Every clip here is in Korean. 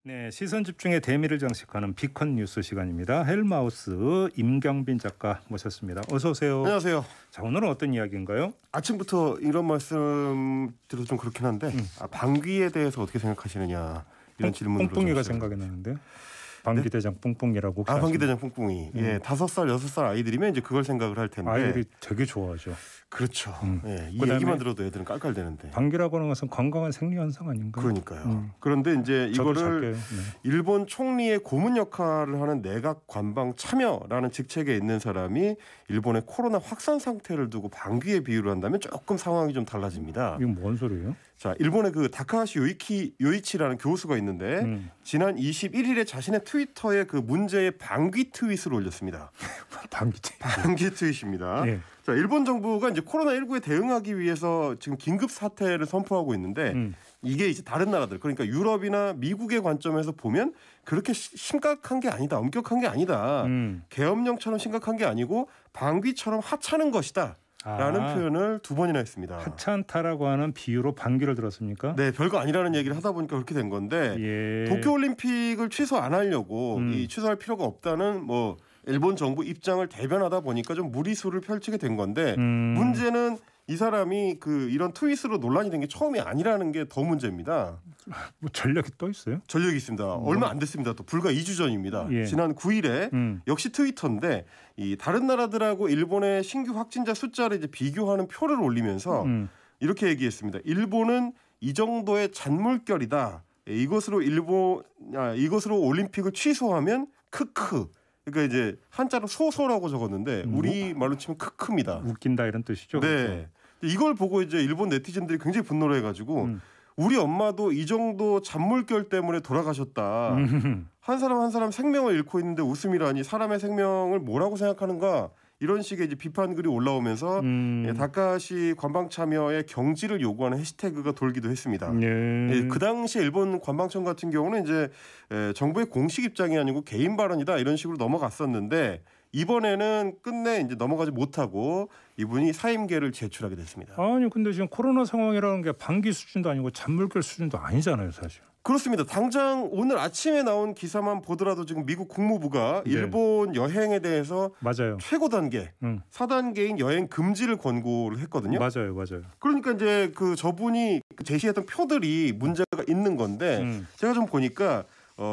네, 시선 집중의 대미를 장식하는 비컨 뉴스 시간입니다. 헬마우스 임경빈 작가 모셨습니다. 어서 오세요. 안녕하세요. 자, 오늘은 어떤 이야기인가요? 아침부터 이런 말씀 드려도 좀 그렇긴 한데 방귀에 대해서 어떻게 생각하시느냐 이런 질문으로 뿡뿡이가 생각이 나는데. 방귀대장 뿡뿡이라고. 방귀대장 뿡뿡이. 예, 5살, 6살 아이들이면 이제 그걸 생각을 할 텐데. 아이들이 되게 좋아하죠. 그렇죠. 예, 이 얘기만 들어도 애들은 깔깔대는데. 방귀라고 하는 것은 건강한 생리 현상 아닌가요? 그러니까요. 그런데 이제 이거를 네. 일본 총리의 고문 역할을 하는 내각 관방 참여라는 직책에 있는 사람이 일본의 코로나 확산 상태를 두고 방귀에 비유를 한다면 조금 상황이 좀 달라집니다. 이건 뭔 소리예요? 자, 일본의 그 다카하시 요이치라는 교수가 있는데 지난 21일에 자신의 트위터에 그 문제의 방귀 트윗을 올렸습니다. 방귀 트윗입니다. 예. 자, 일본 정부가 이제 코로나19에 대응하기 위해서 지금 긴급 사태를 선포하고 있는데 이게 이제 다른 나라들, 그러니까 유럽이나 미국의 관점에서 보면 그렇게 심각한 게 아니다, 엄격한 게 아니다. 계엄령처럼 심각한 게 아니고 방귀처럼 하찮은 것이다. 라는 표현을 2번이나 했습니다. 하찮다라고 하는 비유로 방귀를 들었습니까? 네, 별거 아니라는 얘기를 하다 보니까 그렇게 된 건데 예. 도쿄올림픽을 취소 안 하려고 이 취소할 필요가 없다는 뭐 일본 정부 입장을 대변하다 보니까 좀 무리수를 펼치게 된 건데 문제는 이 사람이 그 이런 트윗으로 논란이 된 게 처음이 아니라는 게 더 문제입니다. 뭐 전력이 또 있어요? 전력이 있습니다. 얼마 안 됐습니다. 또 불과 2주 전입니다. 예. 지난 9일에 역시 트위터인데 이 다른 나라들하고 일본의 신규 확진자 숫자를 이제 비교하는 표를 올리면서 이렇게 얘기했습니다. 일본은 이 정도의 잔물결이다. 이것으로 올림픽을 취소하면 크크. 그러니까 이제 한자로 소소라고 적었는데 우리 말로 치면 크크입니다. 웃긴다 이런 뜻이죠. 네. 그렇죠? 이걸 보고 이제 일본 네티즌들이 굉장히 분노를 해가지고 우리 엄마도 이 정도 잔물결 때문에 돌아가셨다. 한 사람 한 사람 생명을 잃고 있는데 웃음이라니 사람의 생명을 뭐라고 생각하는가. 이런 식의 이제 비판 글이 올라오면서 다카시 관방 참여의 경지를 요구하는 해시태그가 돌기도 했습니다. 예, 그 당시 일본 관방청 같은 경우는 이제 정부의 공식 입장이 아니고 개인 발언이다 이런 식으로 넘어갔었는데 이번에는 끝내 이제 넘어가지 못하고 이분이 사임계를 제출하게 됐습니다. 아니 근데 지금 코로나 상황이라는 게 방귀 수준도 아니고 잔물결 수준도 아니잖아요, 사실. 그렇습니다. 당장 오늘 아침에 나온 기사만 보더라도 지금 미국 국무부가 일본 여행에 대해서 맞아요. 최고 단계 4단계인 여행 금지를 권고를 했거든요. 맞아요. 그러니까 이제 그 저분이 제시했던 표들이 문제가 있는 건데 제가 좀 보니까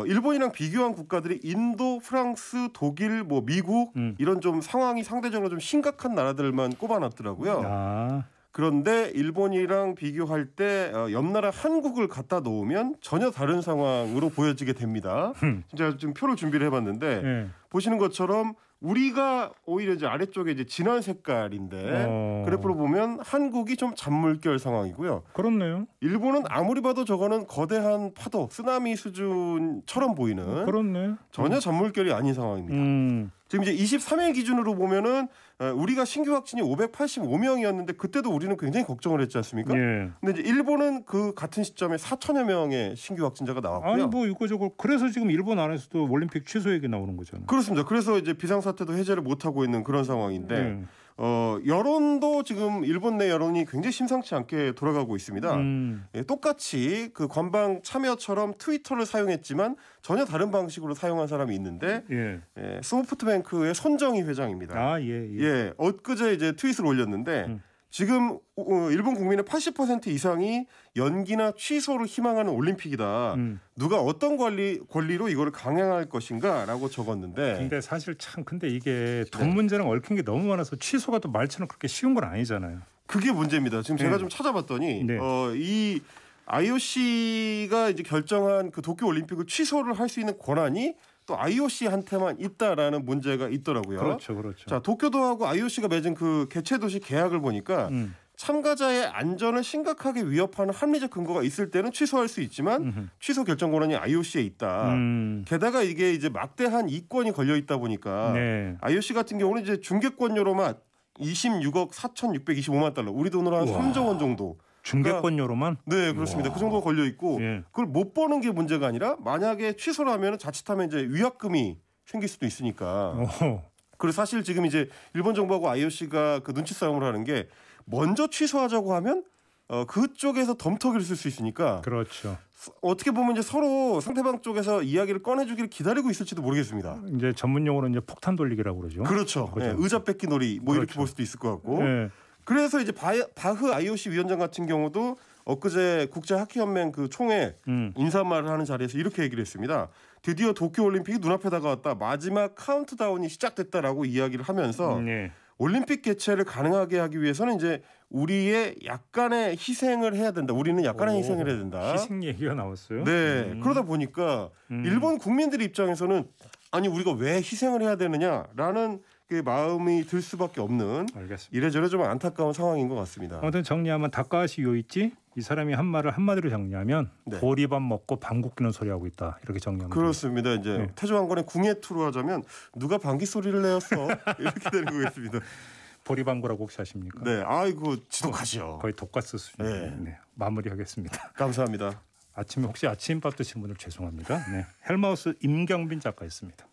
일본이랑 비교한 국가들이 인도, 프랑스, 독일, 뭐 미국 이런 좀 상황이 상대적으로 좀 심각한 나라들만 꼽아놨더라고요. 그런데 일본이랑 비교할 때 옆 나라 한국을 갖다 놓으면 전혀 다른 상황으로 보여지게 됩니다. 제가 지금 표를 준비를 해봤는데 보시는 것처럼 우리가 오히려 이제 아래쪽에 이제 진한 색깔인데 그래프로 보면 한국이 좀 잔물결 상황이고요. 그렇네요. 일본은 아무리 봐도 저거는 거대한 파도, 쓰나미 수준처럼 보이는 그렇네. 전혀 잔물결이 아닌 상황입니다. 지금 이제 23일 기준으로 보면은 우리가 신규 확진이 585명이었는데 그때도 우리는 굉장히 걱정을 했지 않습니까? 예. 근데 이제 일본은 그 같은 시점에 4천여 명의 신규 확진자가 나왔고요. 아니 뭐 이거저거 그래서 지금 일본 안에서도 올림픽 취소 얘기 나오는 거잖아요. 그렇습니다. 그래서 이제 비상사태도 해제를 못 하고 있는 그런 상황인데 여론도 지금 일본 내 여론이 굉장히 심상치 않게 돌아가고 있습니다. 예, 똑같이 그 관방 참여처럼 트위터를 사용했지만 전혀 다른 방식으로 사용한 사람이 있는데 소프트뱅크의 손정희 회장입니다. 예, 엊그제 이제 트윗을 올렸는데 지금 일본 국민의 80% 이상이 연기나 취소를 희망하는 올림픽이다. 누가 어떤 권리로 이거를 강행할 것인가라고 적었는데. 근데 사실 참 근데 이게 돈 문제랑 얽힌 게 너무 많아서 취소가 또 말처럼 그렇게 쉬운 건 아니잖아요. 그게 문제입니다. 지금 제가 좀 찾아봤더니 이 IOC가 이제 결정한 그 도쿄 올림픽을 취소를 할 수 있는 권한이 또 IOC한테만 있다라는 문제가 있더라고요. 그렇죠. 자, 도쿄도하고 IOC가 맺은 그 개최도시 계약을 보니까 참가자의 안전을 심각하게 위협하는 합리적 근거가 있을 때는 취소할 수 있지만 취소 결정 권한이 IOC에 있다. 게다가 이게 이제 막대한 이권이 걸려 있다 보니까 IOC 같은 경우는 이제 중계권료로만 26억 4,625만 달러, 우리 돈으로 한 3조 원 정도. 중계권료로만? 네, 그렇습니다. 그 정도가 걸려 있고 그걸 못 버는 게 문제가 아니라 만약에 취소를 하면 자칫하면 이제 위약금이 생길 수도 있으니까. 그리고 사실 지금 이제 일본 정부하고 IOC가 그 눈치 싸움을 하는 게 먼저 취소하자고 하면 그쪽에서 덤터기를 쓸 수 있으니까. 그렇죠. 어떻게 보면 이제 서로 상대방 쪽에서 이야기를 꺼내주기를 기다리고 있을지도 모르겠습니다. 이제 전문 용어로 이제 폭탄 돌리기라고 그러죠. 그렇죠. 네, 의자 뺏기 놀이 뭐 이렇게 그렇죠. 볼 수도 있을 것 같고. 네. 그래서 이제 바흐 IOC 위원장 같은 경우도 엊그제 국제하키연맹 그 총회 인사말을 하는 자리에서 이렇게 얘기를 했습니다. 드디어 도쿄올림픽이 눈앞에 다가왔다. 마지막 카운트다운이 시작됐다라고 이야기를 하면서 네. 올림픽 개최를 가능하게 하기 위해서는 이제 우리의 약간의 희생을 해야 된다. 우리는 약간의 희생을 해야 된다. 희생 얘기가 나왔어요. 네. 그러다 보니까 일본 국민들 입장에서는 아니 우리가 왜 희생을 해야 되느냐라는 그 마음이 들 수밖에 없는 알겠습니다. 이래저래 좀 안타까운 상황인 것 같습니다. 아무튼 정리하면 다카하시 요이치 이 사람이 한 말을 한마디로 정리하면 네. 보리밥 먹고 방귀 뀌는 소리 하고 있다. 이렇게 정리하면 그렇습니다. 이제 네. 태조왕건의 궁예투로 하자면 누가 방귀 소리를 내었어 이렇게 되는 거겠습니다. 보리방구라고 혹시 아십니까? 네, 아이고 지독하죠. 거의 독가스 수준. 네. 네. 마무리하겠습니다. 감사합니다. 아침에 혹시 아침밥 드신 분들 죄송합니다. 네. 헬마우스 임경빈 작가였습니다.